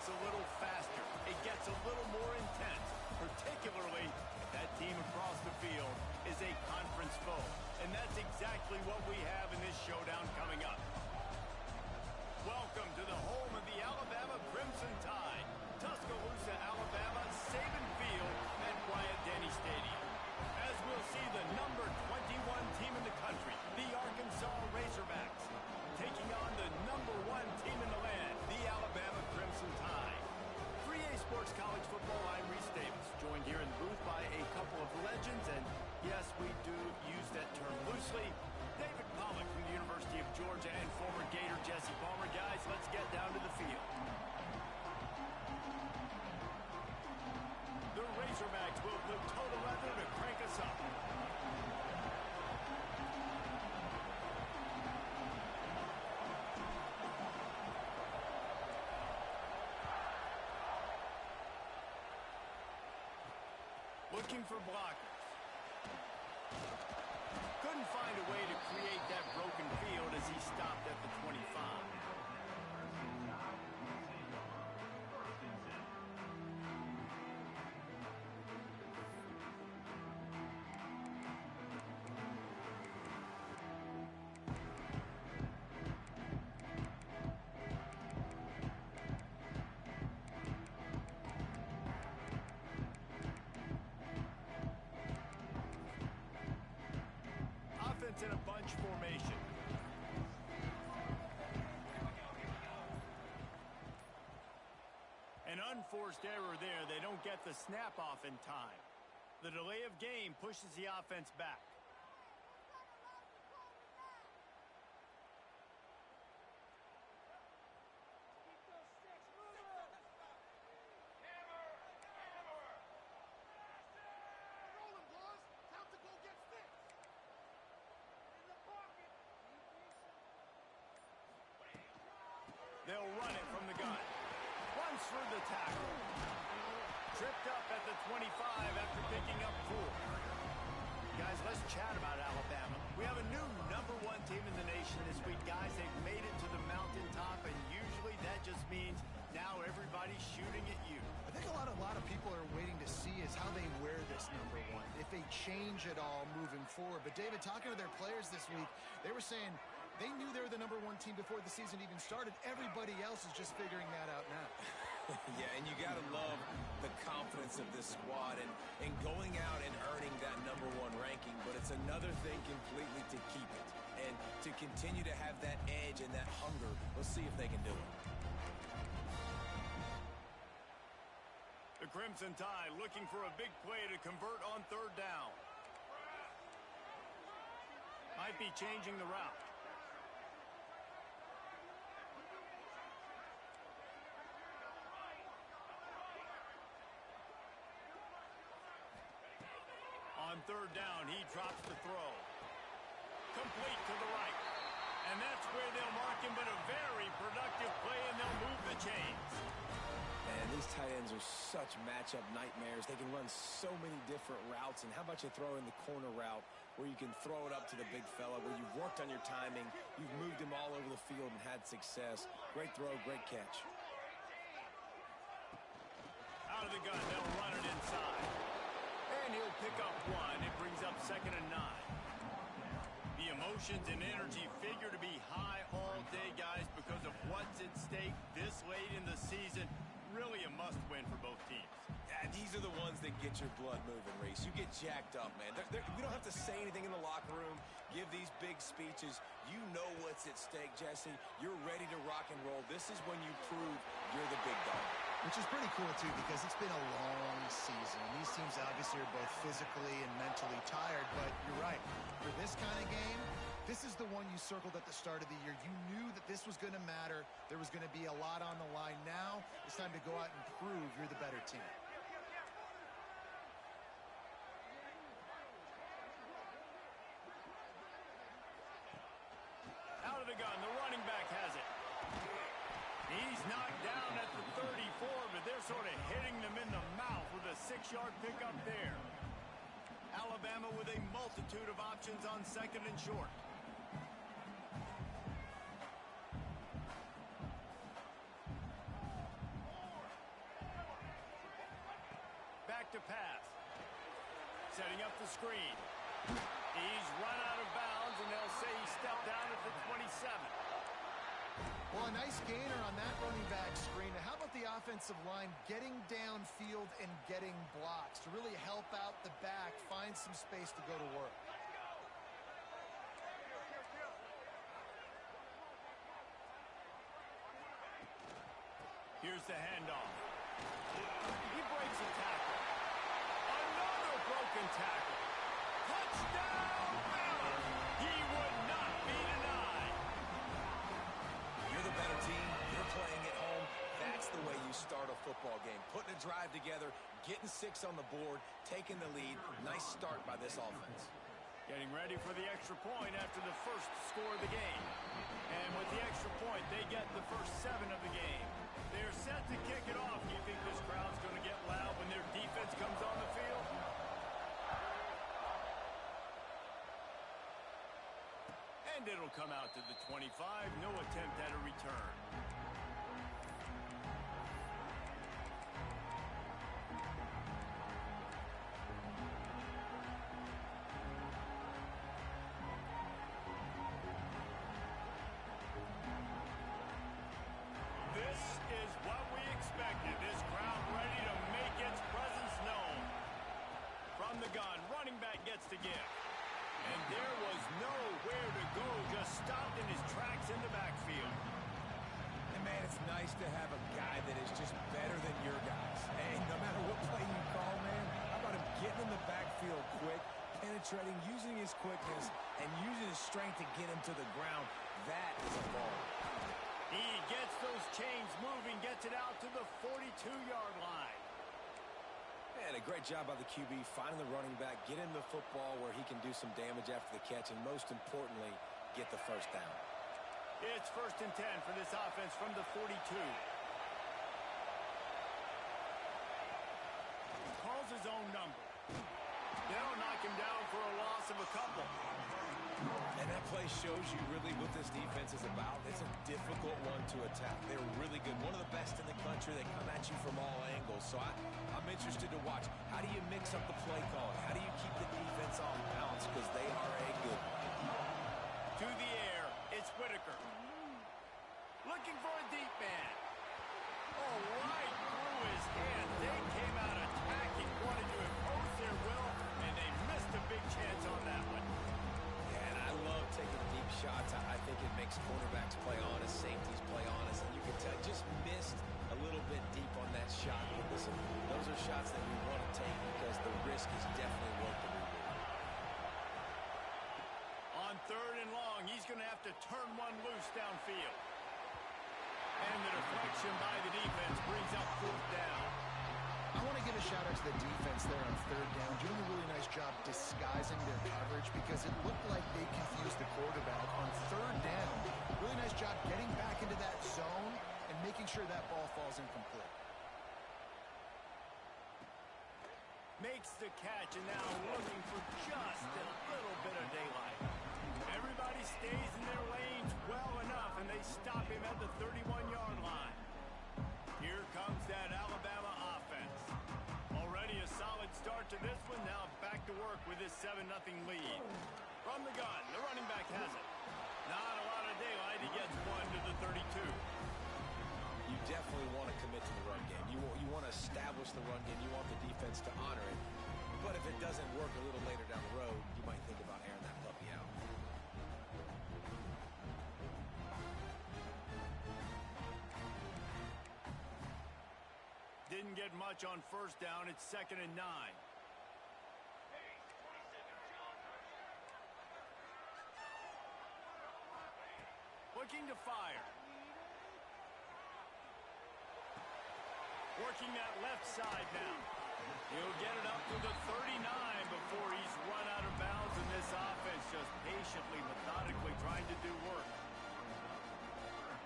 gets a little faster. It gets a little more intense, particularly if that team across the field is a conference foe. And that's exactly what we have in this showdown coming up. Welcome to the home of the Alabama Crimson Tide. Tuscaloosa, Alabama, Saban Field at Bryant-Denny Stadium. As we'll see the number 21 team in the country, the Arkansas Razorbacks, taking on the number 1 team in the land, the Alabama Crimson Tide. 3A Sports College Football, I'm Reese Davis, joined here in the booth by a couple of legends, and yes, we do use that term loosely. David Pollock from the University of Georgia and former Gator Jesse Palmer. Guys, let's get down to the field. The Razorbacks will put total leather to crank us up. Looking for blockers. Couldn't find a way to create that broken field as he stopped at the 25. In a bunch formation. An unforced error there. They don't get the snap off in time. The delay of game pushes the offense back. They'll run it from the gun. Runs through the tackle. Tripped up at the 25 after picking up 4. Guys, let's chat about Alabama. We have a new number 1 team in the nation this week. Guys, they've made it to the mountaintop, and usually that just means now everybody's shooting at you. I think a lot of people are waiting to see is how they wear this number 1, if they change it all moving forward. But, David, talking to their players this week, they were saying they knew they were the number 1 team before the season even started. Everybody else is just figuring that out now. Yeah, and you got to love the confidence of this squad and going out and earning that number 1 ranking. But it's another thing completely to keep it and to continue to have that edge and that hunger. We'll see if they can do it. The Crimson Tide looking for a big play to convert on 3rd down. Might be changing the route. On 3rd down, he drops the throw. Complete to the right. And that's where they'll mark him, but a very productive play, and they'll move the chains. Man, these tight ends are such matchup nightmares. They can run so many different routes. And how about you throw in the corner route where you can throw it up to the big fella, where you've worked on your timing, you've moved him all over the field and had success. Great throw, great catch. Out of the gun, they'll run it inside. And he'll pick up 1. It brings up 2nd and 9. The emotions and energy figure to be high all day, guys, because of what's at stake this late in the season. Really a must-win for both teams. Yeah, these are the ones that get your blood moving, Reese. You get jacked up, man. We don't have to say anything in the locker room, give these big speeches. You know what's at stake, Jesse. You're ready to rock and roll. This is when you prove you're the big dog. Which is pretty cool, too, because it's been a long season. These teams obviously are both physically and mentally tired, but you're right. For this kind of game, this is the one you circled at the start of the year. You knew that this was going to matter. There was going to be a lot on the line. Now it's time to go out and prove you're the better team. Out of the gun, the running back has it. He's knocked down at the 34, but they're sort of hitting them in the mouth with a 6-yard pickup there. Alabama with a multitude of options on 2nd and short. Setting up the screen. He's run out of bounds, and they'll say he stepped down at the 27. Well, a nice gainer on that running back screen. How about the offensive line getting downfield and getting blocks to really help out the back, find some space to go to work? Here's the handoff. He breaks a tackle. Another broken tackle. Touchdown, Maryland. He would not be denied. You're the better team. You're playing at home. That's the way you start a football game. Putting a drive together, getting 6 on the board, taking the lead. Nice start by this offense. Getting ready for the extra point after the first score of the game. And with the extra point, they get the first 7 of the game. They're set to kick it off. Do you think this crowd's going to get loud when their defense comes on the field? And it'll come out to the 25. No attempt at a return. This is what we expected. This crowd ready to make its presence known. From the gun, running back gets to give. And there was nowhere to go, just stopped in his tracks in the backfield. And, man, it's nice to have a guy that is just better than your guys. Hey, no matter what play you call, man, how about him getting in the backfield quick, penetrating, using his quickness, and using his strength to get him to the ground. That is a ball. He gets those chains moving, gets it out to the 42-yard line. And a great job by the QB finding the running back, get him the football where he can do some damage after the catch, and most importantly, get the first down. It's 1st and 10 for this offense from the 42. Calls his own number. They'll knock him down for a loss of a couple. And that play shows you really what this defense is about. It's a difficult one to attack. They're really good. One of the best in the country. They come at you from all angles. So I'm interested to watch. How do you mix up the play calling? How do you keep the defense off balance? Because they are a good one. To the air, it's Whitaker. Looking for a deep man. Oh, right through his hand. They came out attacking, wanted to impose their will, and they missed a big chance on that one. I love taking deep shots. I think it makes cornerbacks play honest, safeties play honest, and you can tell just missed a little bit deep on that shot. But listen, those are shots that we want to take because the risk is definitely worth the reward. On 3rd and long, he's going to have to turn one loose downfield. And the deflection by the defense brings up 4th down. I want to give a shout-out to the defense there on 3rd down, doing a really nice job disguising their coverage because it looked like they confused the quarterback on 3rd down. Really nice job getting back into that zone and making sure that ball falls incomplete. Makes the catch, and now looking for just a little bit of daylight. Everybody stays in their lanes well enough, and they stop him at the 31-yard line. Here comes that Alabama offense. Already a solid start to this one. Now back to work with this 7-0 lead. From the gun, the running back has it. Not a lot of daylight. He gets one to the 32. You definitely want to commit to the run game. You want to establish the run game. You want the defense to honor it. But if it doesn't work a little later down the road, you might think about airing that puppy out. Didn't get much on 1st down. It's 2nd and 9. Looking to fire. Working that left side now. He'll get it up to the 39 before he's run out of bounds, and this offense just patiently, methodically trying to do work.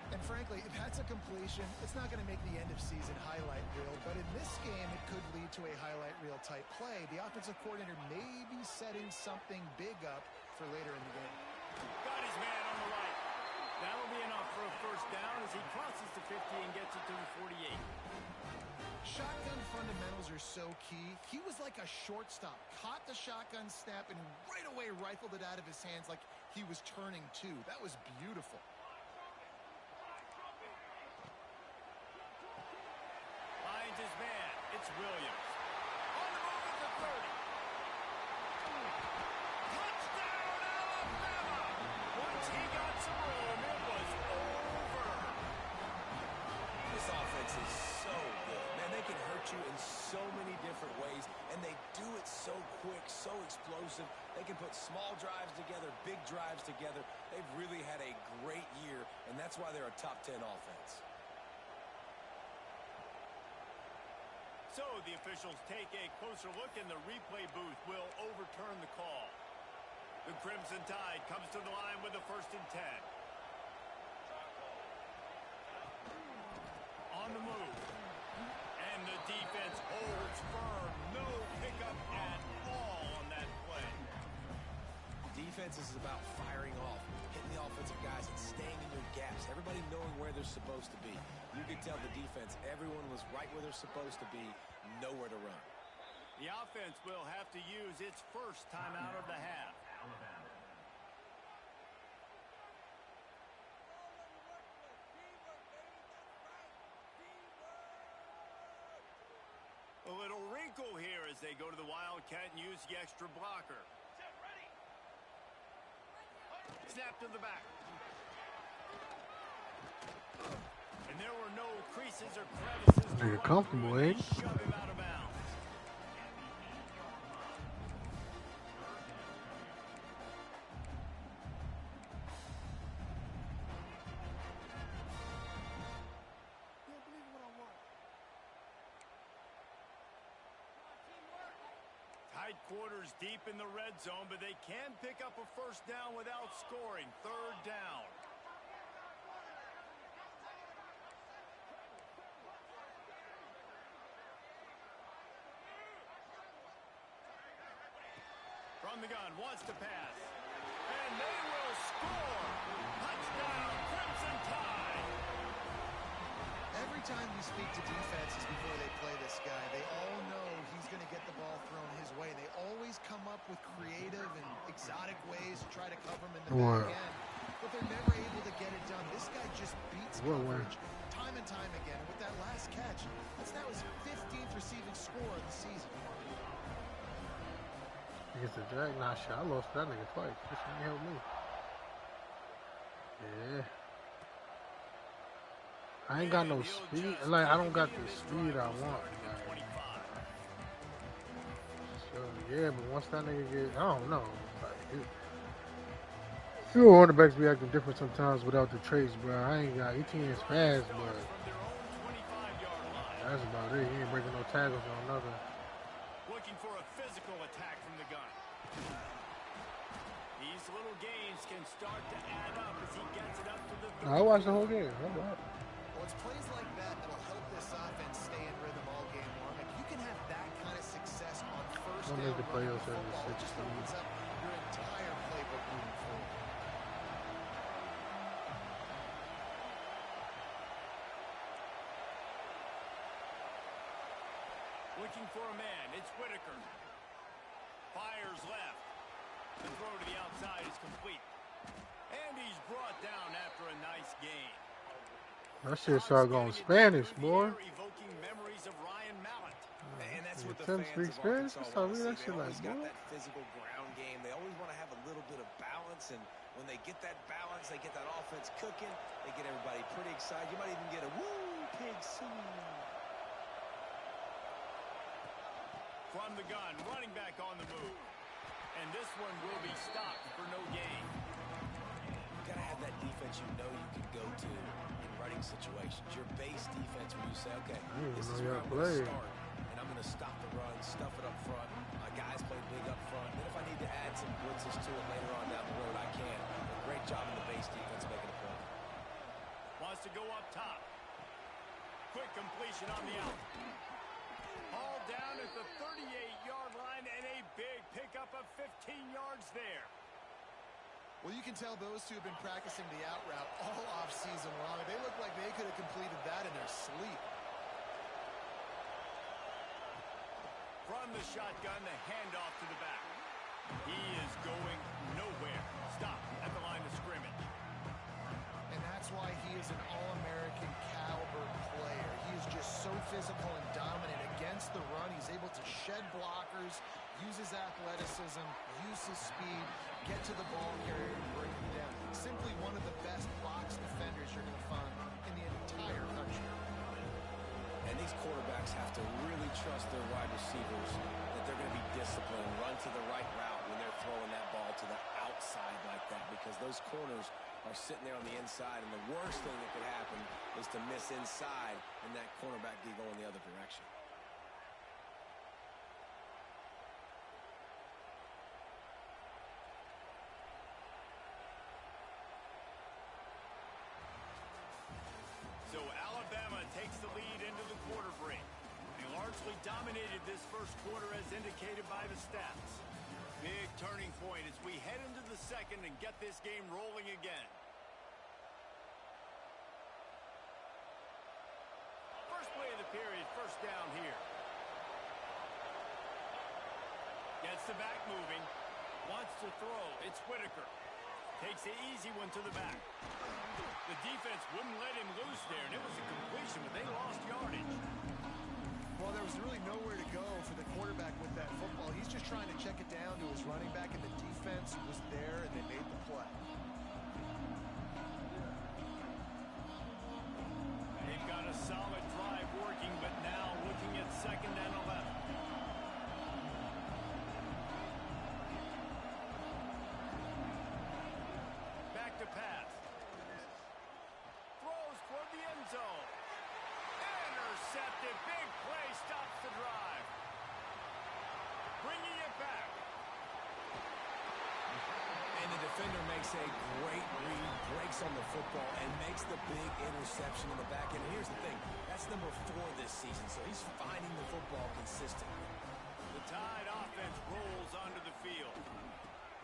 And frankly, if that's a completion, it's not going to make the end-of-season highlight reel. But in this game, it could lead to a highlight reel type play. The offensive coordinator may be setting something big up for later in the game. Got his man on the right. That'll be enough for a 1st down as he crosses the 50 and gets it to the 48. Shotgun fundamentals are so key. He was like a shortstop, caught the shotgun snap, and right away rifled it out of his hands like he was turning two. That was beautiful. Finds his man. It's Williams. On the move at the 30. Touchdown, Alabama! Once he got some room, it was over. This offense is so good. Man, they can hurt you in so many different ways, and they do it so quick, so explosive. They can put small drives together, big drives together. They've really had a great year, and that's why they're a top 10 offense. So the officials take a closer look, and the replay booth will overturn the call. The Crimson Tide comes to the line with a 1st and 10. On the move. And the defense holds firm. No pickup at all on that play. Defense is about firing off, hitting the offensive guys, and staying in your gaps. Everybody knowing where they're supposed to be. You could tell the defense, everyone was right where they're supposed to be, nowhere to run. The offense will have to use its first timeout of the half. A little wrinkle here as they go to the Wildcat and use the extra blocker. Snap to the back. And there were no creases or crevices. They're comfortable, eh? Shove him out of bounds. Tight quarters deep in the red zone, but they can pick up a 1st down without scoring. 3rd down. From the gun, wants to pass. And they will score. Touchdown, Crimson Tide. Every time we speak to defenses before they play this guy, they all know he's going to get the ball thrown his way. They always come up with creative and exotic ways to try to cover him in the back end, but they're never able to get it done. This guy just beats coverage time and time again. And with that last catch, that's now his 15th receiving score of the season. Against the drag, nah, shit, I lost that nigga twice. This one helped me. Yeah. I ain't got no speed. Like, I don't got the speed I want. Like, so, yeah, but once that nigga get, I don't know. Like, few quarterbacks be acting different sometimes without the traits, bro. I ain't got, he can't fast, but that's about it. He ain't breaking no tackles or nothing. Looking for a physical attack from the gun. These little gains can start to add up as he gets it up to the 30. I watched the whole game. Well, it's plays like that that'll help this offense stay in rhythm all game long. Like, you can have that kind of success on 1st down. Make the playoffs every It 6 just opens up your entire playbook moving forward. Looking for a man. It's Whitaker. Fires left. The throw to the outside is complete. And he's brought down after a nice gain. That shit started going Spanish, boy. Evoking memories of Ryan Mallett. And that's what the Tim fans speaks of Spanish? Arkansas That's how want we to that see. shit They like, always got boy. that physical ground game. They always want to have a little bit of balance, and when they get that balance, they get that offense cooking. They get everybody pretty excited. You might even get a woo, pig soon. From the gun, running back on the move. And this one will be stopped for no gain. You got to have that defense you know you can go to in running situations. Your base defense where you say, okay, this is where I'm going to start, and I'm going to stop the run, stuff it up front. My guys play big up front. Then if I need to add some blitzes to it later on down the road, I can. But great job in the base defense making a play. Wants to go up top. Quick completion on the out. All down at the 38-yard line, and a big pickup of 15 yards there. Well, you can tell those two have been practicing the out route all off-season long. They look like they could have completed that in their sleep. from the shotgun, the handoff to the back. He is going nowhere. Stop at the line of scrimmage. And that's why he is an All-American caliber player. He is just so physical and dominant against the run. He's able to shed blockers, use his athleticism, use his speed, get to the ball carrier and bring him down. Simply one of the best box defenders you're going to find in the entire country. And these quarterbacks have to really trust their wide receivers that they're going to be disciplined, run to the right route when they're throwing that ball to the outside like that, because those corners are sitting there on the inside, and the worst thing that could happen is to miss inside and that cornerback be going the other direction. So Alabama takes the lead into the quarter break. They largely dominated this first quarter as indicated by the stats. Big turning point as we head into the second and get this game rolling again. First play of the period, first down here. Gets the back moving. Wants to throw. It's Whitaker. Takes the easy one to the back. The defense wouldn't let him loose there, and it was a completion, but they lost yardage. Well, there was really nowhere to go for the quarterback with that football. He's just trying to check it down to his running back, and the defense was there, and they made the play. They've got a solid drive working, but now looking at 2nd and 11. Back to pass. Throws toward the end zone. Intercepted. Big play stops the drive. Bringing it back. And the defender makes a great read, breaks on the football, and makes the big interception in the back end. And here's the thing, that's number 4 this season, so he's finding the football consistently. The Tide offense rolls onto the field.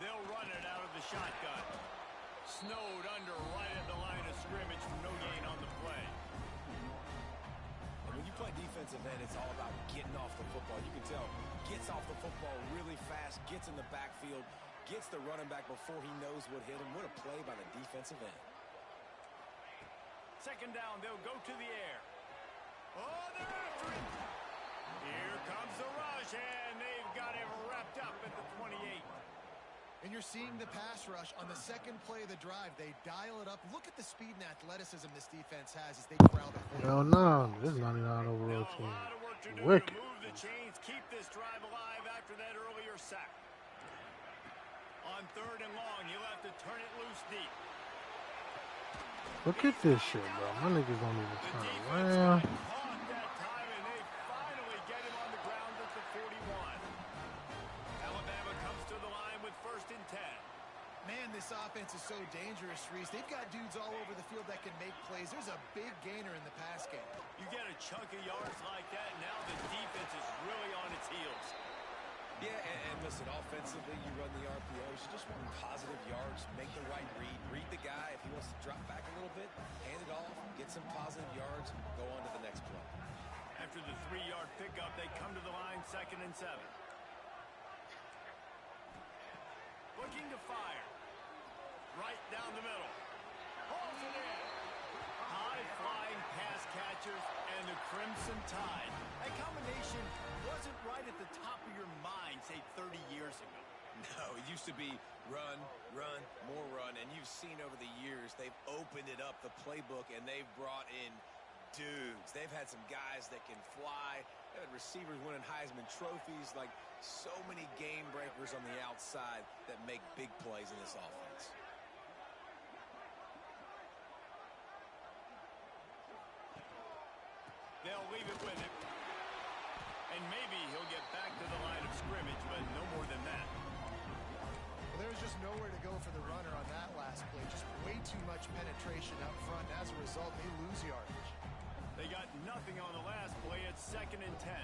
They'll run it out of the shotgun. Snowed under right at the line of scrimmage for no gain on the play. And when you play defensive end, it's all about getting off the football. You can tell, gets off the football really fast, gets in the backfield, gets the running back before he knows what hit him. What a play by the defensive end. 2nd down, they'll go to the air. Oh, they're after it. Here comes the rush, and they've got him wrapped up at the 28. And you're seeing the pass rush on the 2nd play of the drive. They dial it up. Look at the speed and athleticism this defense has as they crowd the quarterback. Hell no, this is not an overall team. A lot of work to do Wicked. to move the chains, keep this drive alive after that earlier sack. On 3rd and long, he'll have to turn it loose deep. Look at this shit, bro. My niggas don't even The turn defense around. got caught that time, and they finally get him on the ground at the 41. Alabama comes to the line with 1st and 10. Man, this offense is so dangerous, Reese. They've got dudes all over the field that can make plays. There's a big gainer in the pass game. You get a chunk of yards like that, and now the defense is really on its heels. Yeah, and listen, offensively, you run the RPOs, you just want positive yards, make the right read the guy. If he wants to drop back a little bit, hand it off, get some positive yards, go on to the next play. After the 3-yard pickup, they come to the line 2nd and 7. Looking to fire. Right down the middle. Holds it in. High-flying pass catchers and the Crimson Tide. That combination wasn't right at the top of your mind, say, 30 years ago. No, it used to be run, run, more run, and you've seen over the years they've opened it up, the playbook, and they've brought in dudes. They've had some guys that can fly. They've had receivers winning Heisman trophies, like so many game breakers on the outside that make big plays in this offense. They'll leave it with him. And maybe he'll get back to the line of scrimmage, but no more than that. Well, there was just nowhere to go for the runner on that last play. Just way too much penetration up front. As a result, they lose yardage. They got nothing on the last play. It's 2nd and 10.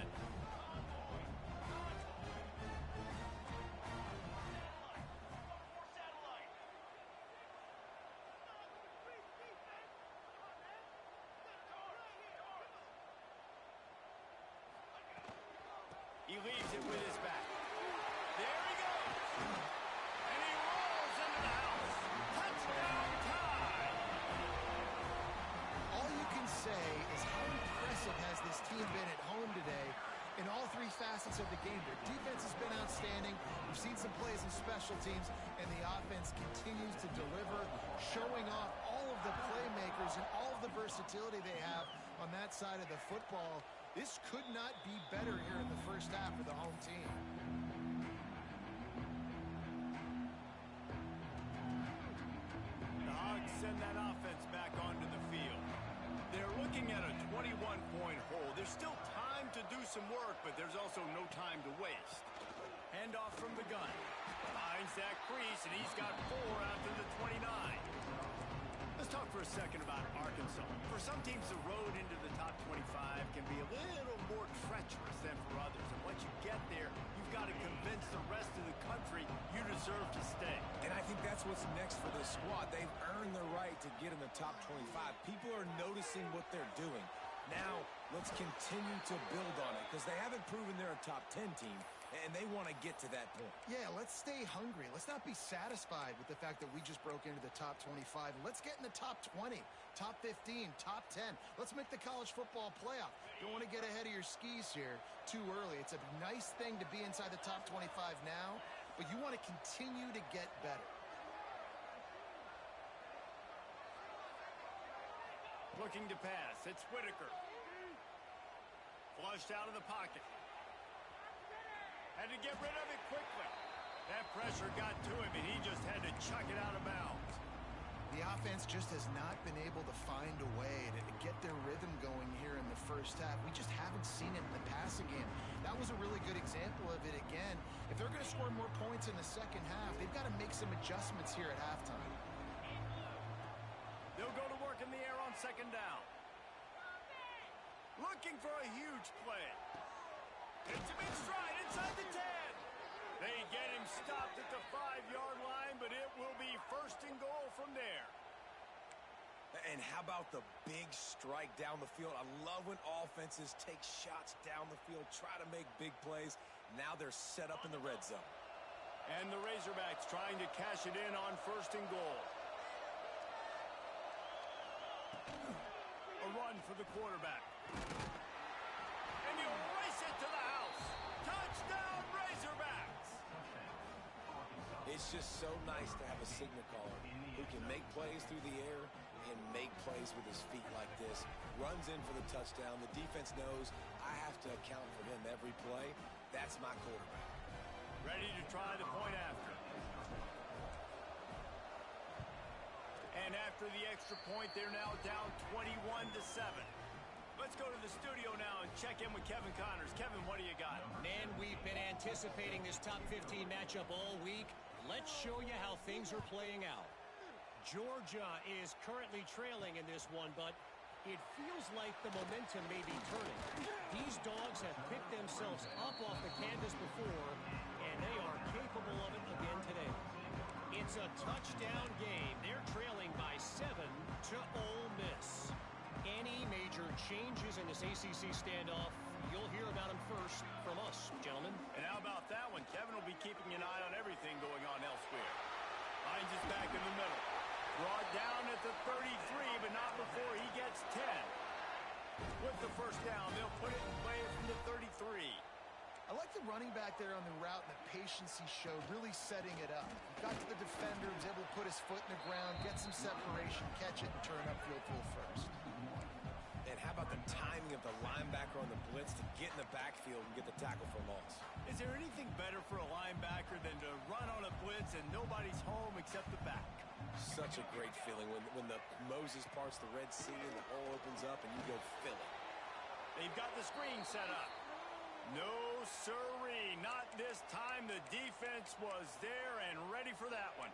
leaves it with his back. There he goes. And he rolls into the house. Touchdown tie. All you can say is how impressive has this team been at home today in all three facets of the game. Their defense has been outstanding. We've seen some plays in special teams, and the offense continues to deliver, showing off all of the playmakers and all of the versatility they have on that side of the football. This could not be better here in the first half for the home team. The Hogs send that offense back onto the field. They're looking at a 21-point hole. There's still time to do some work, but there's also no time to waste. Handoff from the gun. Finds that crease, and he's got 4 out to the 29. Let's talk for a second about Arkansas. For some teams, the road into the top 25 can be a little more treacherous than for others. And once you get there, you've got to convince the rest of the country you deserve to stay. And I think that's what's next for this squad. They've earned the right to get in the top 25. People are noticing what they're doing. Now, let's continue to build on it because they haven't proven they're a top 10 team, and they want to get to that point. Yeah, let's stay hungry. Let's not be satisfied with the fact that we just broke into the top 25. Let's get in the top 20, top 15, top 10. Let's make the college football playoff. Don't want to get ahead of your skis here too early. It's a nice thing to be inside the top 25 now, but you want to continue to get better. Looking to pass. It's Whitaker. Flushed out of the pocket. Had to get rid of it quickly. That pressure got to him, and he just had to chuck it out of bounds. The offense just has not been able to find a way to get their rhythm going here in the first half. We just haven't seen it in the passing game. That was a really good example of it again. If they're going to score more points in the second half, they've got to make some adjustments here at halftime. They'll go to work in the air on second down. Looking for a huge play. Hits him in stride inside the 10. They get him stopped at the 5-yard line, but it will be first and goal from there. And how about the big strike down the field? I love when offenses take shots down the field, try to make big plays. Now they're set up in the red zone. And the Razorbacks trying to cash it in on first and goal. A run for the quarterback. And you race it to the house. Touchdown, Razorbacks! It's just so nice to have a signal caller who can make plays through the air and make plays with his feet like this. Runs in for the touchdown. The defense knows I have to account for him every play. That's my quarterback. Ready to try the point after. And after the extra point, they're now down 21-7. Let's go to the studio now and check in with Kevin Connors. Kevin, what do you got? Man, we've been anticipating this top 15 matchup all week. Let's show you how things are playing out. Georgia is currently trailing in this one, but it feels like the momentum may be turning. These dogs have picked themselves up off the canvas before, and they are capable of it again today. It's a touchdown game. They're trailing by 7 to Ole Miss. Any major changes in this ACC standoff, you'll hear about them first from us, gentlemen. And how about that one? Kevin will be keeping an eye on everything going on elsewhere. Finds his back in the middle. Brought down at the 33, but not before he gets 10. With the first down, they'll put it in play from the 33. I like the running back there on the route and the patience he showed, really setting it up. Got to the defender, was able to put his foot in the ground, get some separation, catch it, and turn upfield full first. And how about the timing of the linebacker on the blitz to get in the backfield and get the tackle for loss? Is there anything better for a linebacker than to run on a blitz and nobody's home except the back? Such a great feeling when the Moses parts the Red Sea and the hole opens up and you go fill it. They've got the screen set up. No sirree, not this time. The defense was there and ready for that one.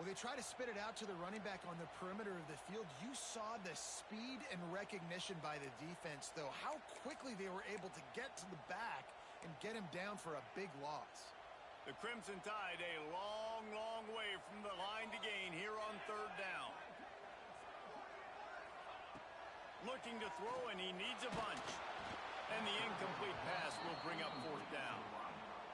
Well, they try to spit it out to the running back on the perimeter of the field. You saw the speed and recognition by the defense, though. How quickly they were able to get to the back and get him down for a big loss. The Crimson Tide a long, long way from the line to gain here on third down. Looking to throw, and he needs a bunch. And the incomplete pass will bring up fourth down.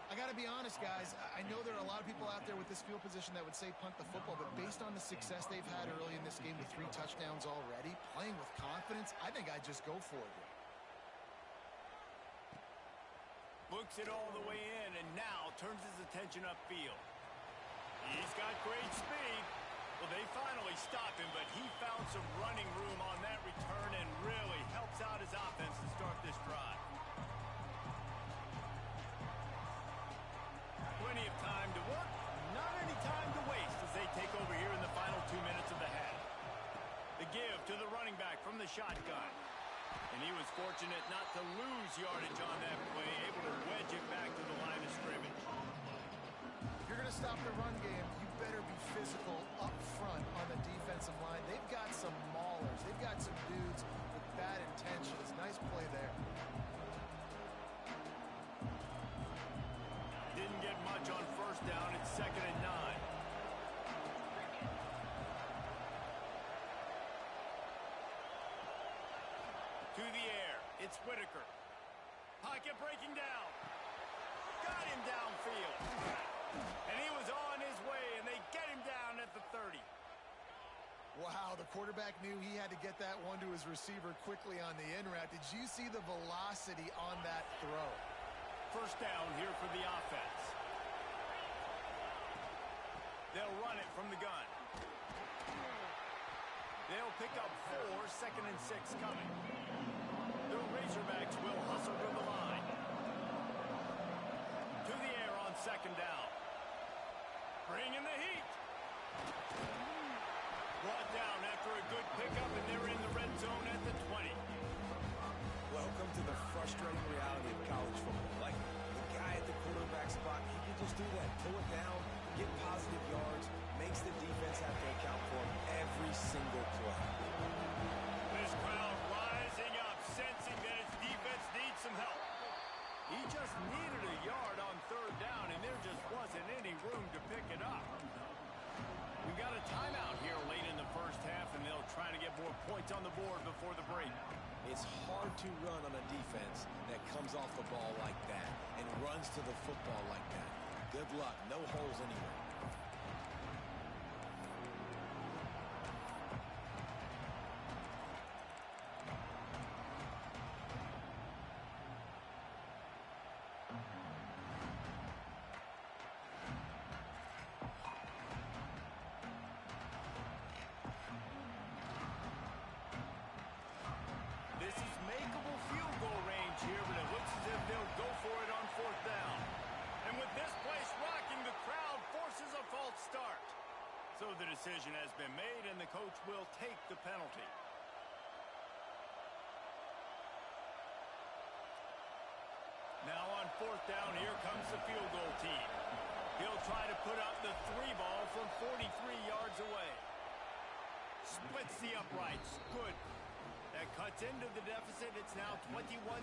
I got to be honest, guys. I know there are a lot of people out there with this field position that would say punt the football, but based on the success they've had early in this game with 3 touchdowns already, playing with confidence, I think I'd just go for it here. Looks it all the way in and now turns his attention upfield. He's got great speed. Well, they finally stopped him, but he found some running room on that return and really helps out his offense to start this drive. Plenty of time to work, not any time to waste as they take over here in the final 2 minutes of the half. The give to the running back from the shotgun. And he was fortunate not to lose yardage on that play, able to wedge it back to the line of scrimmage. If you're going to stop the run game, you better be physical up front on the defensive line. They've got some maulers. They've got some dudes with bad intentions. Nice play there. Didn't get much on first down. It's 2nd and 9. To the air. It's Whitaker. Pocket breaking down. Got him downfield. And he was on his way, and they get him down at the 30. Wow, the quarterback knew he had to get that one to his receiver quickly on the in route. Did you see the velocity on that throw? First down here for the offense. They'll run it from the gun. They'll pick up 4, 2nd and 6 coming. The Razorbacks will hustle to the line. To the air on 2nd down. Bringing the heat. Brought down after a good pickup, and they're in the red zone at the 20. Welcome to the frustrating reality of college football. Like, the guy at the quarterback spot, he can just do that. Pull it down, get positive yards, makes the defense have to account for him every single play. This crowd rising up, sensing that its defense needs some help. He just needed a yard on 3rd down, and there just wasn't any room to pick it up. We've got a timeout here late in the first half, and they'll try to get more points on the board before the break. It's hard to run on a defense that comes off the ball like that and runs to the football like that. Good luck. No holes anywhere. This is makeable field goal range here, but it looks as if they'll go for it on 4th down. And with this place rocking, the crowd forces a false start. So the decision has been made, and the coach will take the penalty. Now on 4th down, here comes the field goal team. He'll try to put up the 3 ball from 43 yards away. Splits the uprights. Good. That cuts into the deficit. It's now 21-10.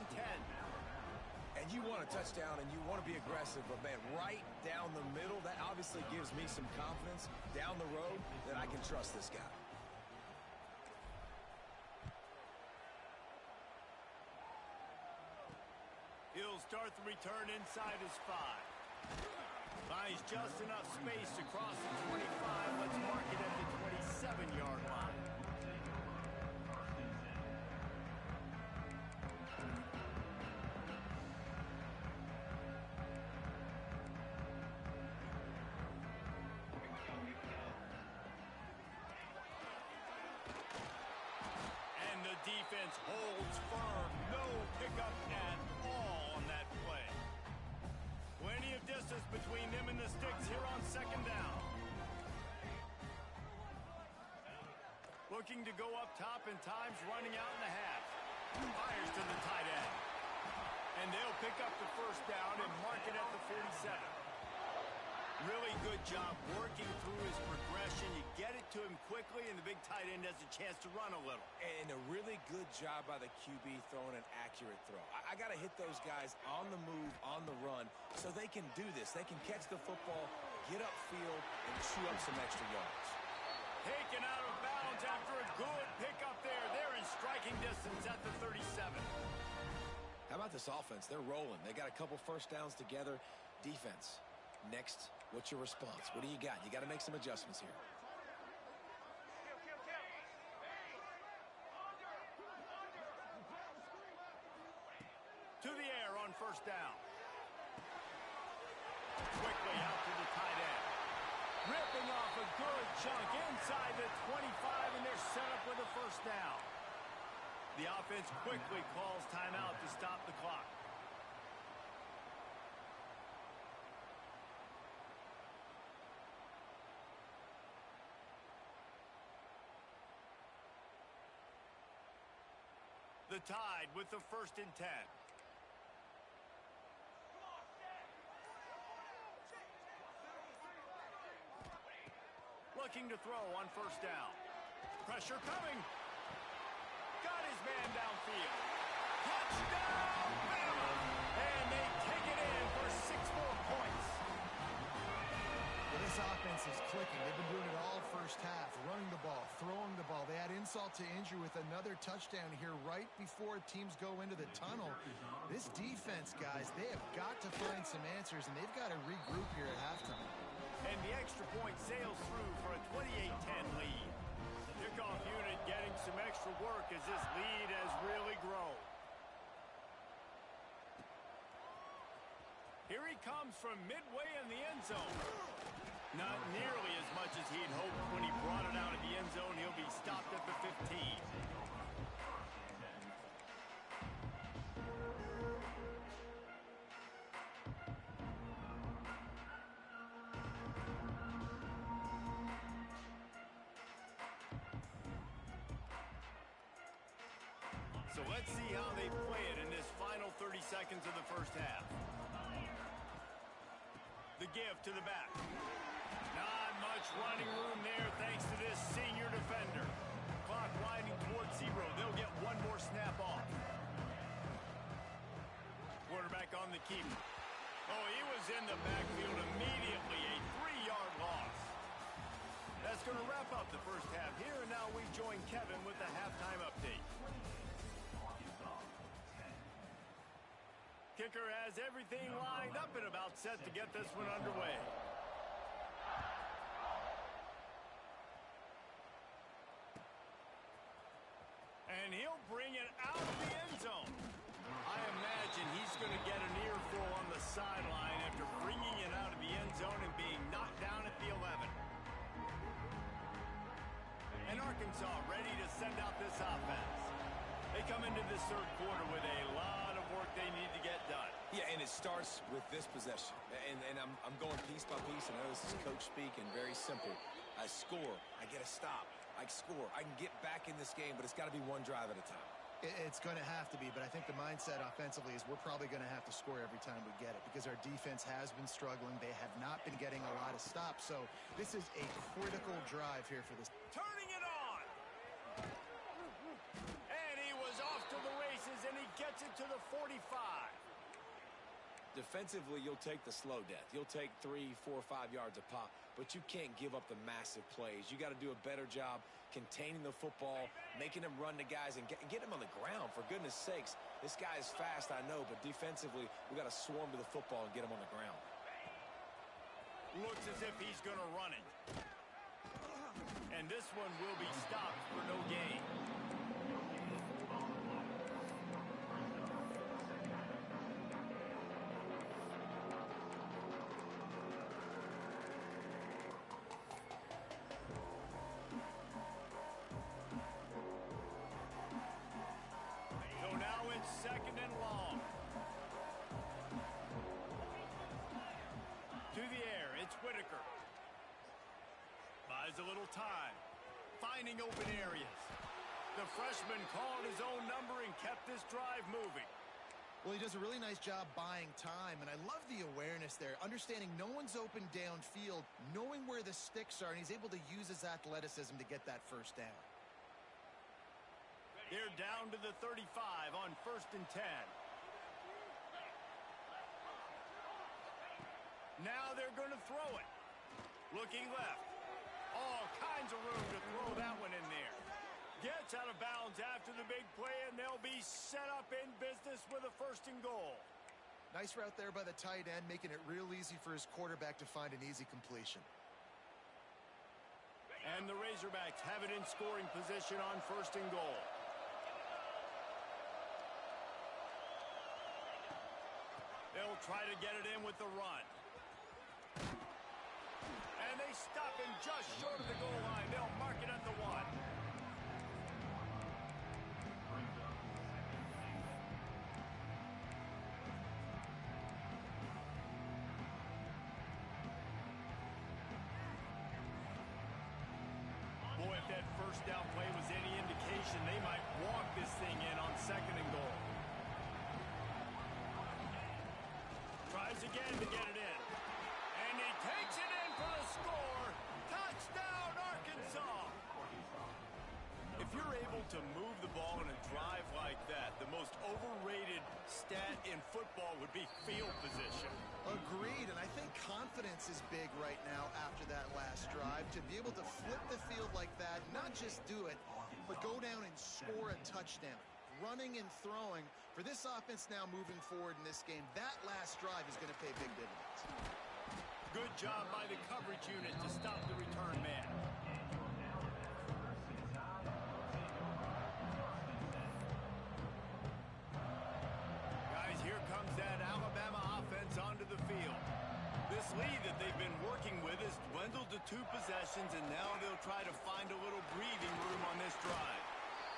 And you want a touchdown and you want to be aggressive, but man, right down the middle, that obviously gives me some confidence down the road that I can trust this guy. He'll start the return inside his 5. Finds just enough space to cross the 25. Let's mark it at the 27-yard line. And the defense holds firm. No pickup at all on that play. Plenty of distance between them and the sticks here on 2nd down. Looking to go up top, and time's running out in the half. Fires to the tight end. And they'll pick up the 1st down and mark it at the 47. Really good job working through his progression. You get it to him quickly, and the big tight end has a chance to run a little. And a really good job by the QB throwing an accurate throw. I got to hit those guys on the move, on the run, so they can do this. They can catch the football, get upfield, and chew up some extra yards. Taken out of bounds after a good pickup there. They're in striking distance at the 37. How about this offense? They're rolling. They got a couple first downs together. Defense. Next, what's your response? What do you got? You got to make some adjustments here. To the air on first down. Quickly out to the tight end. Ripping off a good chunk inside the 25, and they're set up with a first down. The offense quickly calls timeout to stop the clock. The Tide with the 1st and 10. Looking to throw on first down. Pressure coming. Got his man downfield. Touchdown, Bama! And they take it in for 6 more points. Well, this offense is clicking. They've been doing it all first half, running the ball, throwing the ball. They add insult to injury with another touchdown here right before teams go into the tunnel. This defense, guys, they have got to find some answers, and they've got to regroup here at halftime. And the extra point sails through for a 28-10 lead. Kickoff unit getting some extra work as this lead has really grown. Here he comes from midway in the end zone. Not nearly as much as he'd hoped when he brought it out of the end zone. He'll be stopped at the 15. So let's see how they play it in this final 30 seconds of the first half. The give to the back. Not much running room there thanks to this senior defender. Clock winding towards 0. They'll get one more snap off. Quarterback on the keeper. Oh, he was in the backfield immediately. A 3-yard loss. That's going to wrap up the first half here, and now we join Kevin with the halftime update. Kicker has everything lined up and about set to get this one underway. And he'll bring it out of the end zone. I imagine he's going to get an earful on the sideline after bringing it out of the end zone and being knocked down at the 11. And Arkansas ready to send out this offense. They come into this third quarter with a lot of work they need to get done. Yeah, and it starts with this possession. And I'm going piece by piece. I know this is coach speak and very simple. I score. I get a stop. I score. I can get back in this game, but it's got to be one drive at a time. It's going to have to be, but I think the mindset offensively is we're probably going to have to score every time we get it because our defense has been struggling. They have not been getting a lot of stops, so this is a critical drive here for this. Turning it on! And he was off to the races, and he gets it to the 45. Defensively, you'll take the slow death. You'll take 3, 4, 5 yards a pop, but you can't give up the massive plays. You got to do a better job containing the football, making them run to guys, and get him on the ground. For goodness sakes, this guy is fast, I know, but defensively, we got to swarm to the football and get him on the ground. Looks as if he's going to run it. And this one will be stopped for no gain. Second and long. To the air, it's Whitaker. Buys a little time. Finding open areas. The freshman called his own number and kept this drive moving. Well, he does a really nice job buying time, and I love the awareness there. Understanding no one's open downfield, knowing where the sticks are, and he's able to use his athleticism to get that first down. They're down to the 35 on 1st and 10. Now they're going to throw it. Looking left. All kinds of room to throw that one in there. Gets out of bounds after the big play, and they'll be set up in business with a 1st and goal. Nice route there by the tight end, making it real easy for his quarterback to find an easy completion. And the Razorbacks have it in scoring position on 1st and goal. They'll try to get it in with the run. And they stop him just short of the goal line. They'll mark it at the 1. Boy, if that 1st down play was any indication, they might walk this thing in on 2nd and goal. Tries again to get it in. And he takes it in for the score. Touchdown, Arkansas! If you're able to move the ball in a drive like that, the most overrated stat in football would be field position. Agreed, and I think confidence is big right now after that last drive. To be able to flip the field like that, not just do it, but go down and score a touchdown. Running and throwing, for this offense now moving forward in this game, that last drive is going to pay big dividends. Good job by the coverage unit to stop the return man. Guys, here comes that Alabama offense onto the field. This lead that they've been working with has dwindled to 2 possessions, and now they'll try to find a little breathing room on this drive.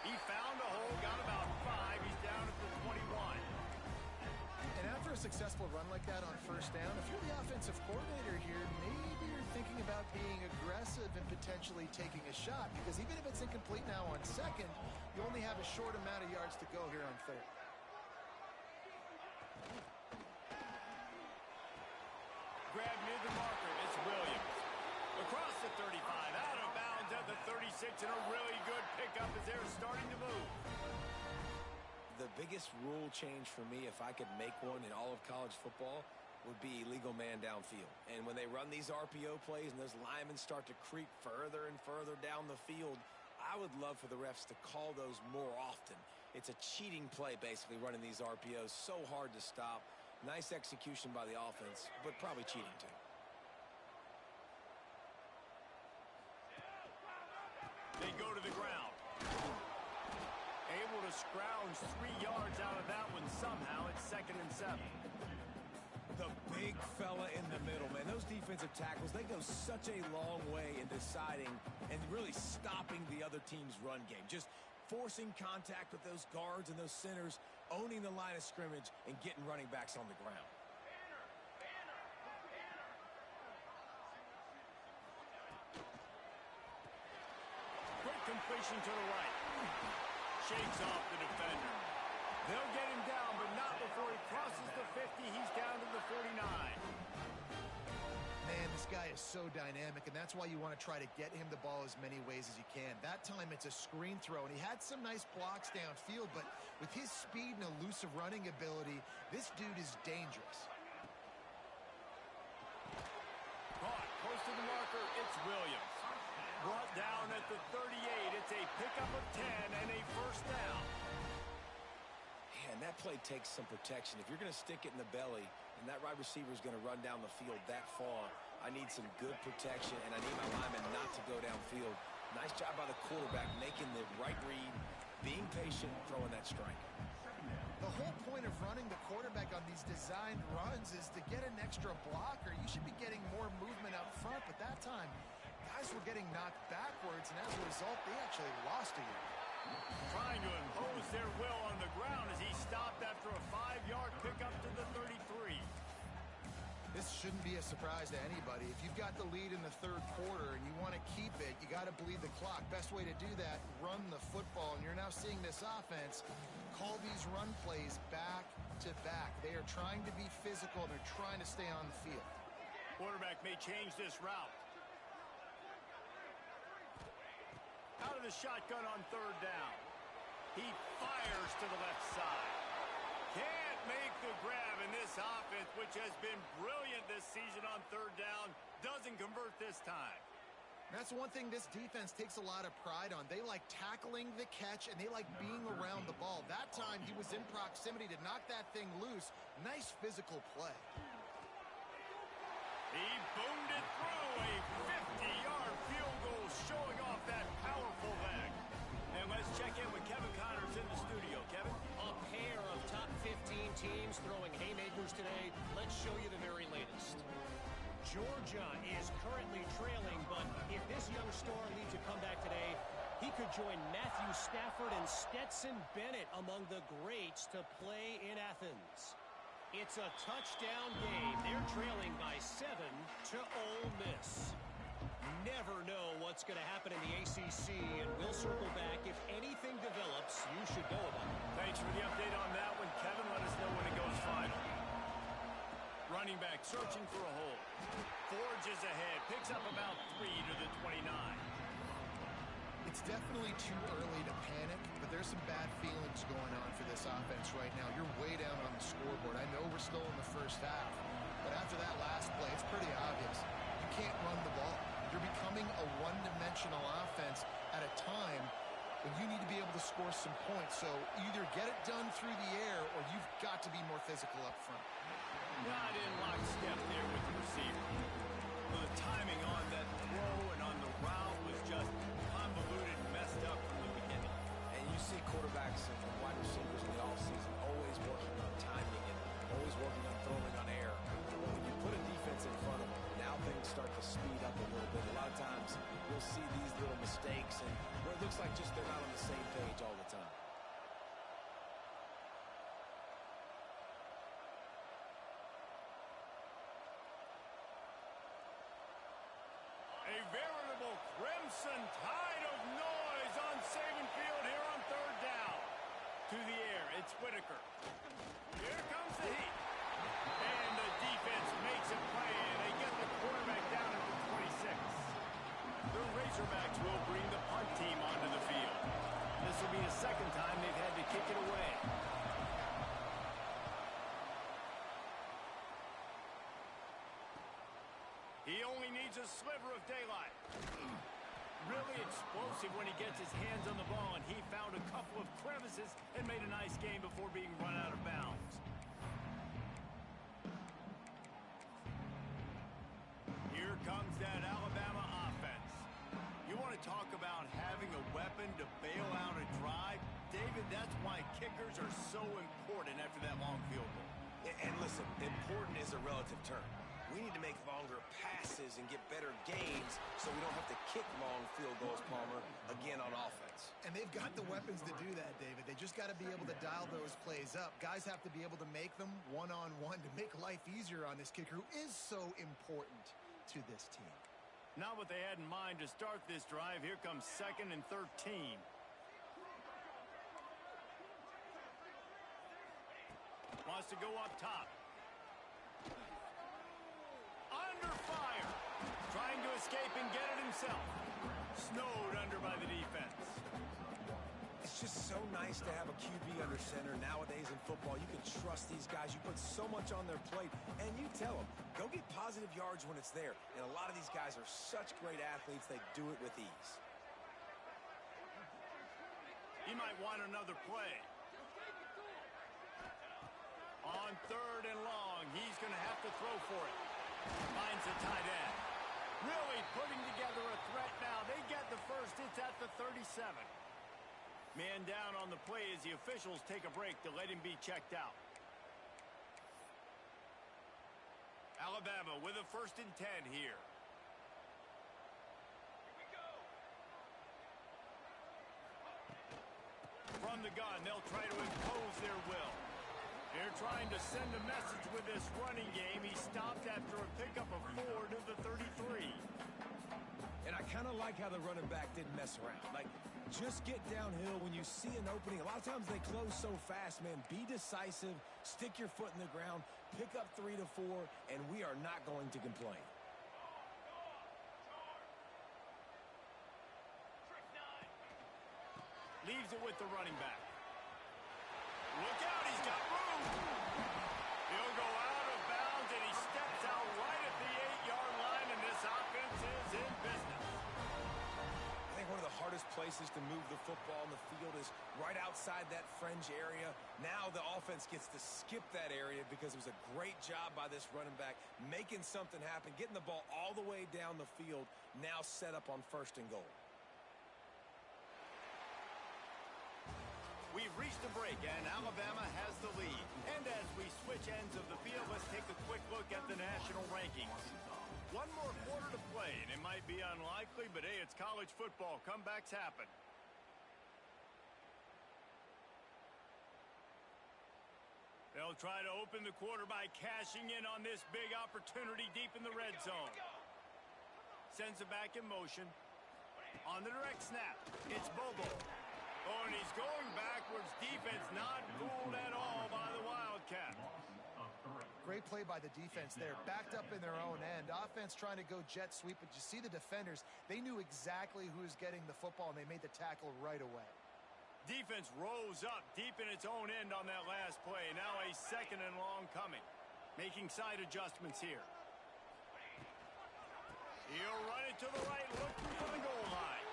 He found a hole, got about 5. He's down at the 21. And after a successful run like that on 1st down, if you're the offensive coordinator here, maybe you're thinking about being aggressive and potentially taking a shot, because even if it's incomplete now on 2nd, you only have a short amount of yards to go here on 3rd. Grab near the marker. It's Williams. Across the 35, out of bounds at the 36, and a really good pickup as they're starting to move. The biggest rule change for me, if I could make one in all of college football, would be illegal man downfield. And when they run these RPO plays and those linemen start to creep further and further down the field, I would love for the refs to call those more often. It's a cheating play, basically, running these RPOs. So hard to stop. Nice execution by the offense, but probably cheating too. They go to the ground. Able to scrounge 3 yards out of that one somehow. It's 2nd and 7. The big fella in the middle, man. Those defensive tackles, they go such a long way in deciding and really stopping the other team's run game. Just forcing contact with those guards and those centers, owning the line of scrimmage, and getting running backs on the ground. Quick completion to the right. Shakes off the defender. They'll get him down, but not before he crosses the 50. He's down to the 49. Man, this guy is so dynamic, and that's why you want to try to get him the ball as many ways as you can. That time it's a screen throw, and he had some nice blocks downfield, but with his speed and elusive running ability, this dude is dangerous. Caught close to the marker. It's Williams. Brought down at the 38. It's a pickup of 10 and a 1st down. Man, that play takes some protection. If you're going to stick it in the belly and that wide receiver is going to run down the field that far, I need some good protection, and I need my lineman not to go downfield. Nice job by the quarterback making the right read, being patient, throwing that strike. The whole point of running the quarterback on these designed runs is to get an extra blocker. You should be getting more movement up front, but that time, guys were getting knocked backwards, and as a result, they actually lost a yard. Trying to impose their will on the ground as he stopped after a 5-yard pickup to the 33. This shouldn't be a surprise to anybody. If you've got the lead in the 3rd quarter and you want to keep it, you got to bleed the clock. Best way to do that, run the football. And you're now seeing this offense call these run plays back to back. They are trying to be physical. They're trying to stay on the field. Quarterback may change this route. Out of the shotgun on 3rd down. He fires to the left side. Can't make the grab, in this offense, which has been brilliant this season on 3rd down, doesn't convert this time. That's one thing this defense takes a lot of pride on. They like tackling the catch, and they like being around the ball. That time, he was in proximity to knock that thing loose. Nice physical play. He boomed it through a 50-yard field goal, showing off that powerful leg. And let's check in with Kevin Connors in the studio. Kevin? A pair of top 15 teams throwing haymakers today. Let's show you the very latest. Georgia is currently trailing, but if this young star leads a comeback today, he could join Matthew Stafford and Stetson Bennett among the greats to play in Athens. It's a touchdown game. They're trailing by 7 to Ole Miss. Never know what's going to happen in the ACC, and we'll circle back. If anything develops, you should know about it. Thanks for the update on that one, Kevin. Let us know when it goes final. Running back searching for a hole. Forges ahead. Picks up about 3 to the 29. It's definitely too early to panic, but there's some bad feelings going on for this offense right now. You're way down on the scoreboard. I know we're still in the first half, but after that last play, it's pretty obvious. You can't run the ball. You're becoming a one-dimensional offense at a time when you need to be able to score some points. So either get it done through the air or you've got to be more physical up front. Not in lockstep there with the receiver. Well, the timing on that throw and on the route was just convoluted and messed up from the beginning. And you see quarterbacks and wide receivers in the offseason always working on timing and always working on throwing on air. But when you put a defense in front of them, now things start to speed up a little bit. A lot of times you'll see these little mistakes and where it looks like just they're not on the same page all the time. A veritable crimson tide of noise on Saban Field here on third down. To the air, it's Whitaker. Here comes the heat. And the defense makes a play, and they get the quarterback down at the 26. The Razorbacks will bring the punt team onto the field. This will be the second time they've had to kick it away. He only needs a sliver of daylight. Really explosive when he gets his hands on the ball, and he found a couple of crevices and made a nice game before being run out of bounds. Here comes that Alabama offense. You want to talk about having a weapon to bail out a drive? David, that's why kickers are so important after that long field goal. And listen, important is a relative term. We need to make longer passes and get better gains so we don't have to kick long field goals, Palmer, again on offense. And they've got the weapons to do that, David. They just got to be able to dial those plays up. Guys have to be able to make them one-on-one to make life easier on this kicker who is so important to this team. Not what they had in mind to start this drive. Here comes 2nd and 13. Wants to go up top. Under fire. Trying to escape and get it himself. Snowed under by the defense. It's just so nice to have a QB under center. Nowadays in football, you can trust these guys. You put so much on their plate, and you tell them, go get positive yards when it's there. And a lot of these guys are such great athletes, they do it with ease. He might want another play. On 3rd and long, he's going to have to throw for it. Finds the tight end. Really putting together a threat now. They get the first. It's at the 37. Man down on the play as the officials take a break to let him be checked out. Alabama with a 1st and 10 here. From the gun, they'll try to impose their will. They're trying to send a message with this running game. He stopped after a pickup of 4 to the 33. And I kind of like how the running back didn't mess around. Like, just get downhill when you see an opening. A lot of times they close so fast, man. Be decisive, stick your foot in the ground, pick up 3 to 4, and we are not going to complain. Leaves it with the running back. Look out, he's got room. He'll go out of bounds, and he steps out right at the 8-yard line, and this offense is in business. places to move the football on the field is right outside that fringe area. Now the offense gets to skip that area because it was a great job by this running back making something happen, getting the ball all the way down the field, now set up on 1st and goal. We've reached a break, and Alabama has the lead. And as we switch ends of the field, let's take a quick look at the national rankings. One more quarter to play, and it might be unlikely, but hey, it's college football. Comebacks happen. They'll try to open the quarter by cashing in on this big opportunity deep in the red zone. Sends it back in motion. On the direct snap, it's Bobo. Oh, and he's going backwards. Defense not fooled at all by the Wildcat. Great play by the defense there. Backed up in their own end. Offense trying to go jet sweep, but you see the defenders. They knew exactly who was getting the football, and they made the tackle right away. Defense rose up deep in its own end on that last play. Now a 2nd and long coming. Making side adjustments here. He'll run it to the right, looking for the goal line.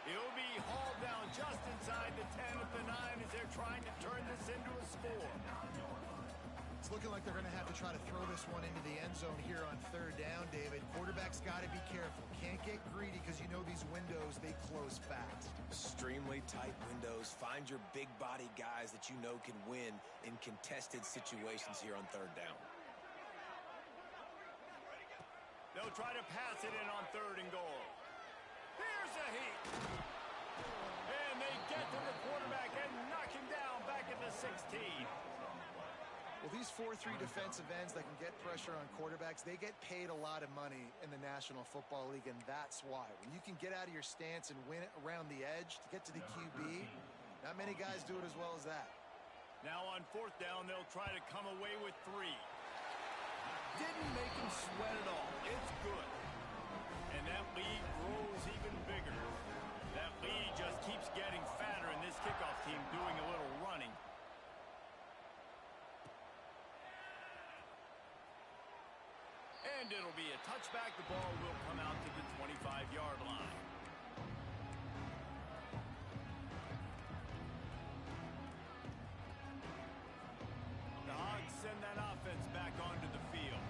He'll be hauled down just inside the 10 at the 9 as they're trying to turn this into a score. It's looking like they're going to have to try to throw this one into the end zone here on 3rd down, David. Quarterback's got to be careful. Can't get greedy because you know these windows, they close fast. Extremely tight windows. Find your big body guys that you know can win in contested situations here on 3rd down. They'll try to pass it in on 3rd and goal. Here's a heat. And they get to the quarterback and knock him down back at the 16. Well, these 4-3 defensive ends that can get pressure on quarterbacks, they get paid a lot of money in the National Football League, and that's why. When you can get out of your stance and win it around the edge to get to the QB, not many guys do it as well as that. Now on 4th down, they'll try to come away with 3. Didn't make him sweat at all. It's good. And that lead grows even bigger. That lead just keeps getting fatter, and this kickoff team doing a little running. And it'll be a touchback. The ball will come out to the 25-yard line. The Hogs send that offense back onto the field.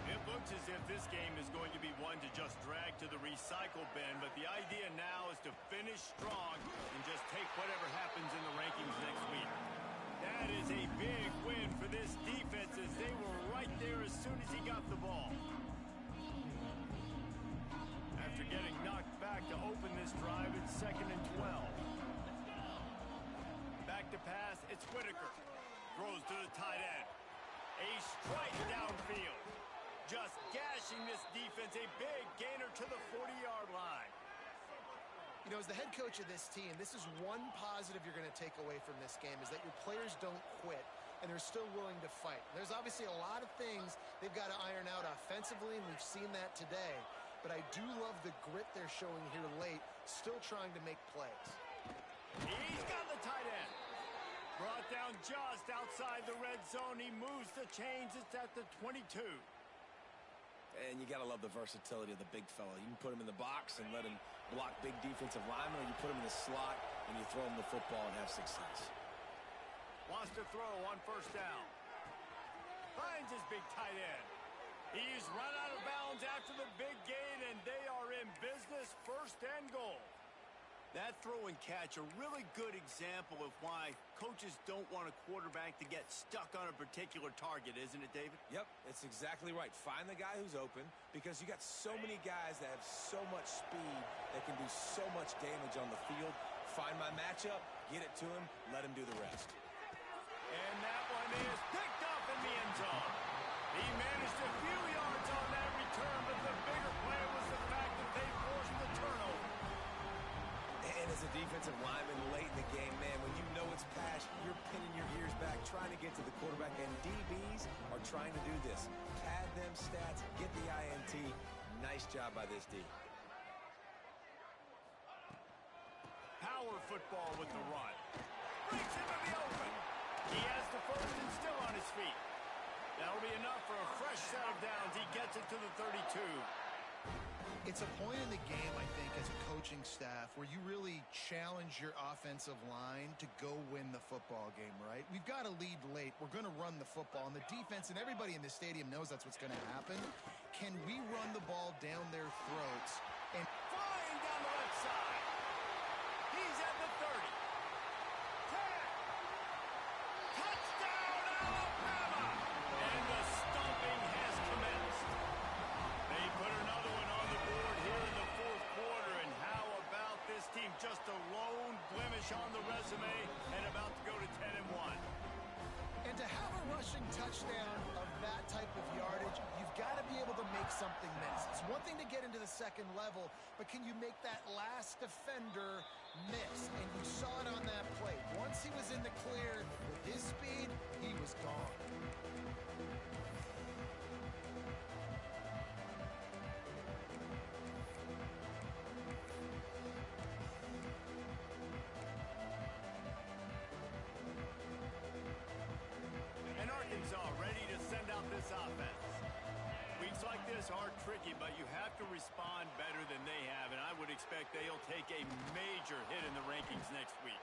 It looks as if this game is going to be one to just drag to the recycle bin, but the idea now is to finish strong and just take whatever happens in the rankings next week. That is a big win for this defense as they were right there as soon as he got the ball. After getting knocked back to open this drive, it's 2nd and 12. Back to pass, it's Whitaker. Throws to the tight end. A strike downfield. Just gashing this defense, a big gainer to the 40-yard line. You know, as the head coach of this team, this is one positive you're going to take away from this game, is that your players don't quit, and they're still willing to fight. There's obviously a lot of things they've got to iron out offensively, and we've seen that today. But I do love the grit they're showing here late, still trying to make plays. He's got the tight end. Brought down just outside the red zone. He moves the chains. It's at the 22. And you got to love the versatility of the big fella. You can put him in the box and let him block big defensive linemen, or you put him in the slot and you throw him the football and have success. Wants to throw on 1st down. Finds his big tight end. He's run out of bounds after the big gain, and they are in business. 1st and goal. That throw and catch, a really good example of why coaches don't want a quarterback to get stuck on a particular target, isn't it, David? Yep, it's exactly right. Find the guy who's open, because you got so many guys that have so much speed that can do so much damage on the field. Find my matchup, get it to him, let him do the rest. And that one is picked up in the end zone. He managed a few yards on that return, but the bigger play was the fact that they forced the turnover. And as a defensive lineman late in the game, man, when you know it's pass, you're pinning your ears back, trying to get to the quarterback, and DBs are trying to do this. Pad them stats, get the INT. Nice job by this D. Power football with the run. Breaks into the open. He has the 1st and still on his feet. That'll be enough for a fresh set of downs. He gets it to the 32. It's a point in the game, I think, as a coaching staff where you really challenge your offensive line to go win the football game, right? We've got to lead late. We're going to run the football. And the defense and everybody in the stadium knows that's what's going to happen. Can we run the ball down their throats? And flying down the left side. He's at the 30. 10. Touchdown, Alabama! And the stomping has commenced. They put another one on the board here in the fourth quarter. And how about this team? Just a lone blemish on the resume and about to go to 10-1. And to have a rushing touchdown of that type of yardage, you've got to be able to make something miss. It's one thing to get into the second level, but can you make that last defender miss? And you saw it on that play. Once he was in the clear with his speed, he was gone. Ready to send out this offense. Weeks like this are tricky, but you have to respond better than they have, and I would expect they'll take a major hit in the rankings next week.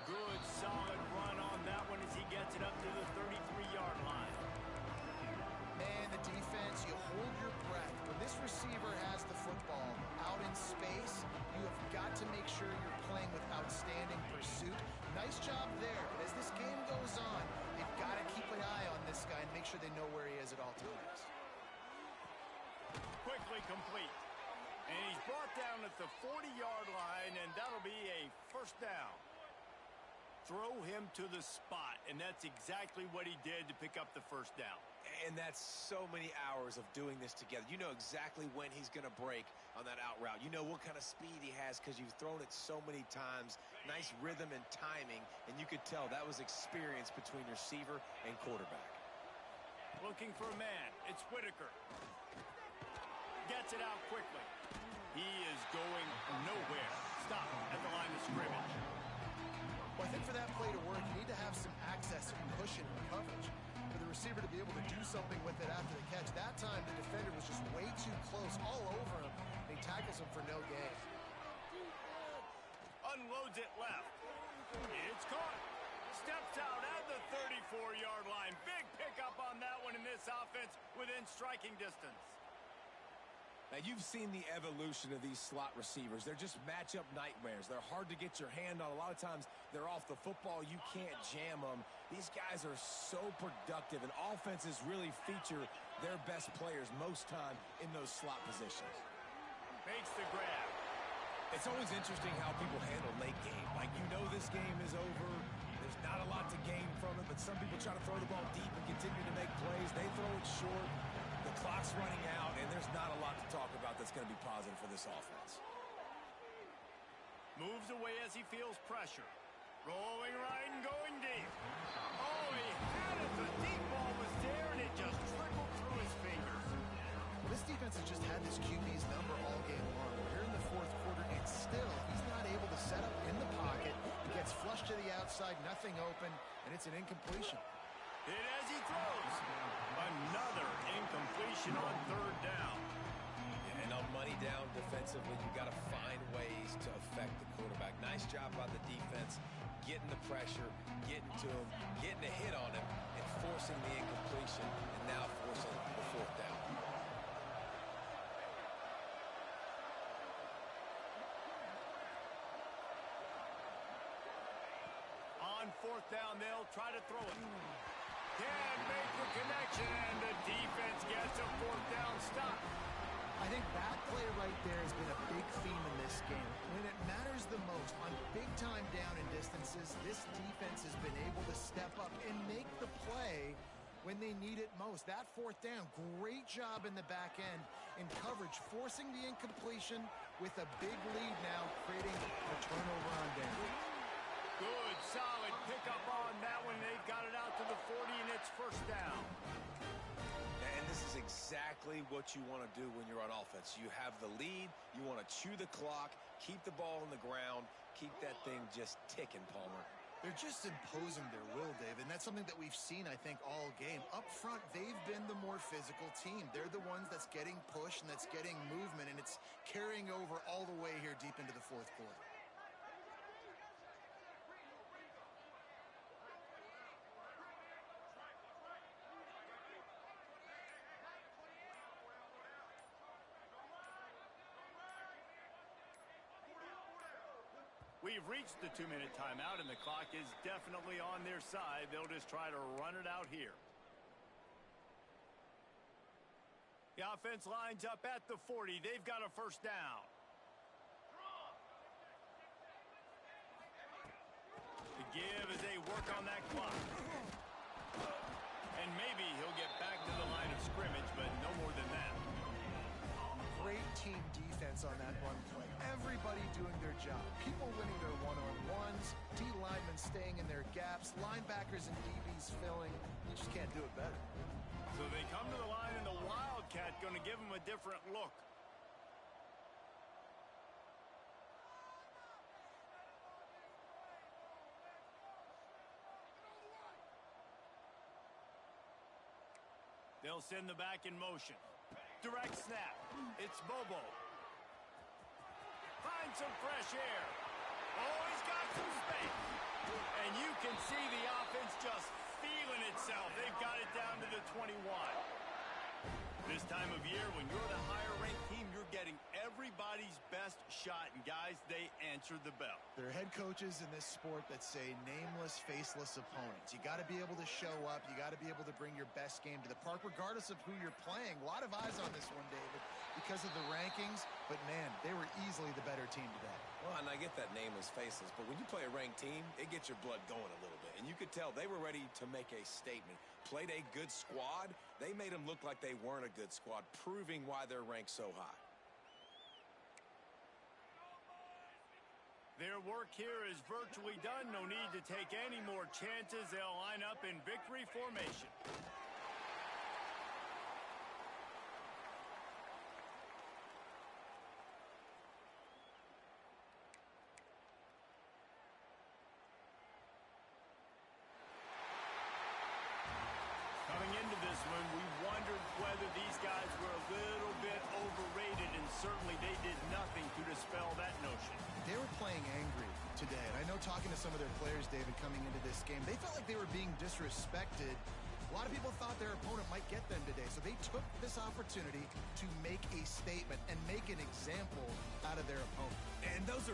Good, solid run on that one as he gets it up to the 33-yard line. And the defense, you hold your breath. When this receiver has the football out in space, you have got to make sure you're playing with outstanding pursuit. Nice job there, but as this game goes on, they've got to keep an eye on this guy and make sure they know where he is at all times. Quickly complete. And he's brought down at the 40-yard line, and that'll be a first down. Throw him to the spot, and that's exactly what he did to pick up the first down. And that's so many hours of doing this together. You know exactly when he's going to break on that out route. You know what kind of speed he has because you've thrown it so many times. Nice rhythm and timing, and you could tell that was experience between receiver and quarterback. Looking for a man. It's Whitaker. Gets it out quickly. He is going nowhere. Stop at the line of scrimmage. Well, I think for that play to work, you need to have some access and cushion in coverage. For the receiver to be able to do something with it after the catch. That time, the defender was just way too close, all over him. And he tackles him for no gain. Unloads it left. It's caught. Steps out at the 34-yard line. Big pickup on that one in this offense within striking distance. Now, you've seen the evolution of these slot receivers. They're just matchup nightmares. They're hard to get your hand on. A lot of times, they're off the football. You can't jam them. These guys are so productive, and offenses really feature their best players most time in those slot positions. Makes the grab. It's always interesting how people handle late game. Like, you know this game is over. There's not a lot to gain from it, but some people try to throw the ball deep and continue to make plays. They throw it short. The clock's running out, and there's not a lot to talk about that's going to be positive for this offense. Moves away as he feels pressure. Rolling right and going deep. Oh, he had it. The deep ball was there, and it just trickled through his fingers. Well, this defense has just had this QB's number all game long. We're here in the fourth quarter, and still he's not able to set up in the pocket. He gets flushed to the outside, nothing open, and it's an incompletion. Hit as he throws. Another incompletion on third down. Yeah, and on money down defensively, you got to find ways to affect the quarterback. Nice job by the defense, getting the pressure, getting to him, getting a hit on him, and forcing the incompletion, and now forcing the fourth down. On fourth down, they'll try to throw it. Can't make the connection, and the defense gets a fourth down stop. I think that play right there has been a big theme in this game. When it matters the most, on big-time down and distances, this defense has been able to step up and make the play when they need it most. That fourth down, great job in the back end in coverage, forcing the incompletion with a big lead now, creating a turnover on down. Good, solid pickup on that one. They've got it out to the 40, and it's first down. And this is exactly what you want to do when you're on offense. You have the lead. You want to chew the clock, keep the ball on the ground, keep that thing just ticking, Palmer. They're just imposing their will, Dave, and that's something that we've seen, I think, all game. Up front, they've been the more physical team. They're the ones that's getting pushed and that's getting movement, and it's carrying over all the way here deep into the fourth quarter. We've reached the 2-minute timeout, and the clock is definitely on their side. They'll just try to run it out here. The offense lines up at the 40. They've got a first down. The give as they work on that clock. And maybe he'll get back to the line of scrimmage, but no more than that. Great team defense on that run play. Everybody doing their job. People winning their one-on-ones, D linemen staying in their gaps, linebackers and DBs filling. You just can't do it better. So they come to the line, and the Wildcat going to give them a different look. They'll send the back in motion. Direct snap. It's Bobo. Find some fresh air. Oh, he's got some space. And you can see the offense just feeling itself. They've got it down to the 21. This time of year, when you're the higher-ranked team, you're getting everybody's best shot. And, guys, they answered the bell. There are head coaches in this sport that say nameless, faceless opponents. You got to be able to show up. You got to be able to bring your best game to the park, regardless of who you're playing. A lot of eyes on this one, David, because of the rankings. But, man, they were easily the better team today. Well, and I get that nameless, faceless, but when you play a ranked team, it gets your blood going a little bit. And you could tell they were ready to make a statement. Played a good squad. They made them look like they weren't a good squad, proving why they're ranked so high. Their work here is virtually done. No need to take any more chances. They'll line up in victory formation. Coming into this one, we wondered whether these guys were a little bit overrated, and certainly they did nothing to dispel that notion. They were playing angry today, and I know talking to some of their players, David, coming into this game, they felt like they were being disrespected. A lot of people thought their opponent might get them today, so they took this opportunity to make a statement and make an example out of their opponent. And those are